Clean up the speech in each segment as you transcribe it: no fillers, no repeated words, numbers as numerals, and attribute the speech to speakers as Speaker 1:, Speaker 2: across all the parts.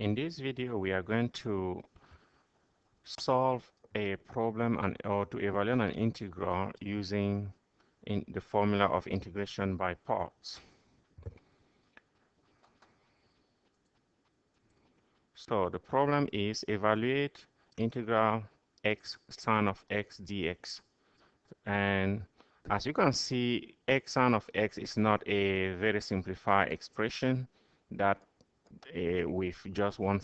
Speaker 1: In this video, we are going to solve a problem or to evaluate an integral using the formula of integration by parts. So the problem is evaluate integral x sine of x dx. And as you can see, x sine of x is not a very simplified expression that with just one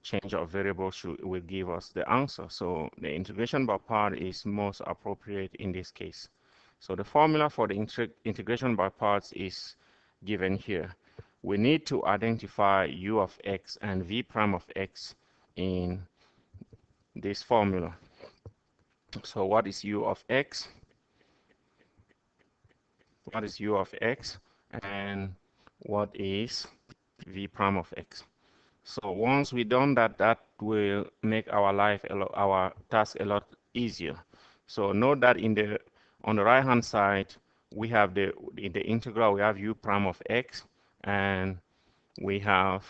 Speaker 1: change of variable will give us the answer. So the integration by part is most appropriate in this case. So the formula for the integration by parts is given here. We need to identify u of x and v prime of x in this formula. So what is u of x? What is u of x? And what is v prime of x? So once we've done that, that will make our our task a lot easier. So note that on the right hand side, we have in the integral, we have u prime of x and we have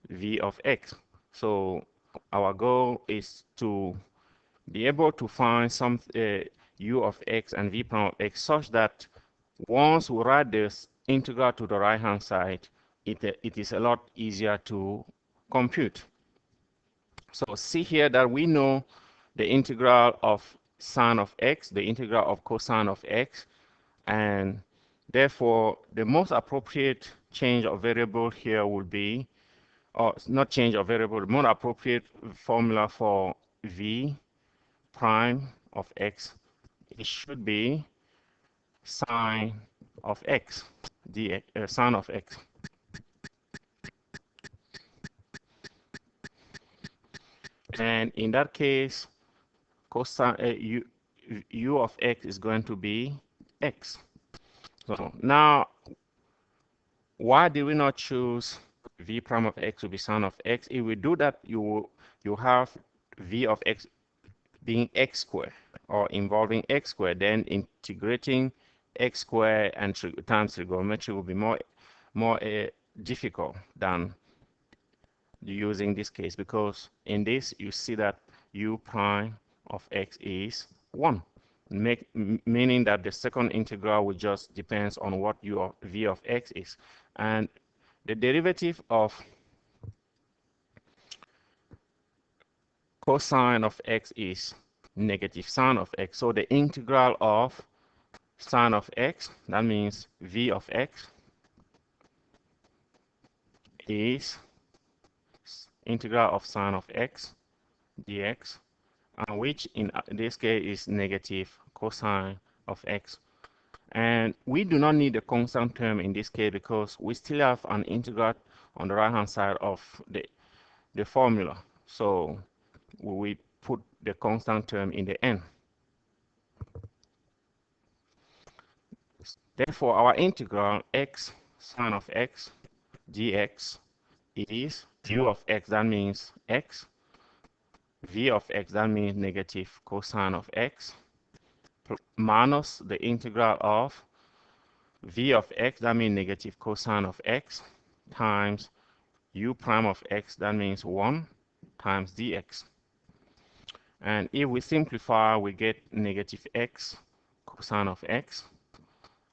Speaker 1: v of x. So our goal is to be able to find some u of x and v prime of x such that once we write this integral to the right hand side, it is a lot easier to compute. So see here that we know the integral of sine of x, the integral of cosine of x, and therefore the most appropriate change of variable here would be, or not change of variable, the more appropriate formula for v prime of x, it should be sine of x, sine of x. And in that case, cosine u of x is going to be x. So now, why did we not choose v prime of x to be sine of x? If we do that, you have v of x being x squared or involving x squared. Then integrating x squared and times trigonometry will be more difficult than using this case, because in this you see that u prime of x is 1, meaning that the second integral will just depends on what v of x is, and the derivative of cosine of x is negative sine of x. So the integral of sine of x, that means v of x, is integral of sine of x dx, and which in this case is negative cosine of x. And we do not need a constant term in this case because we still have an integral on the right hand side of the formula. So we put the constant term in the end. Therefore, our integral x sine of x dx is u of x, that means x, v of x, that means negative cosine of x, minus the integral of v of x, that means negative cosine of x, times u prime of x, that means 1, times dx. And if we simplify, we get negative x cosine of x,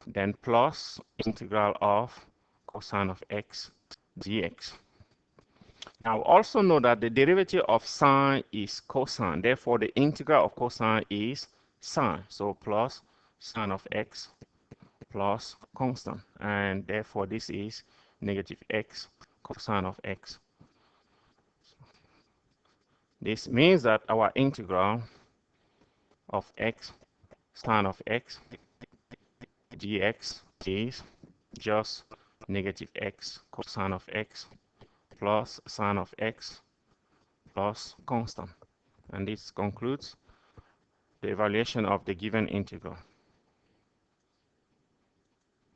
Speaker 1: then plus integral of cosine of x dx. Now also know that the derivative of sine is cosine. Therefore, the integral of cosine is sine. So plus sine of x plus constant. And therefore, this is negative x cosine of x. This means that our integral of x sine of x dx is just negative x cosine of x plus sine of x plus constant. And this concludes the evaluation of the given integral.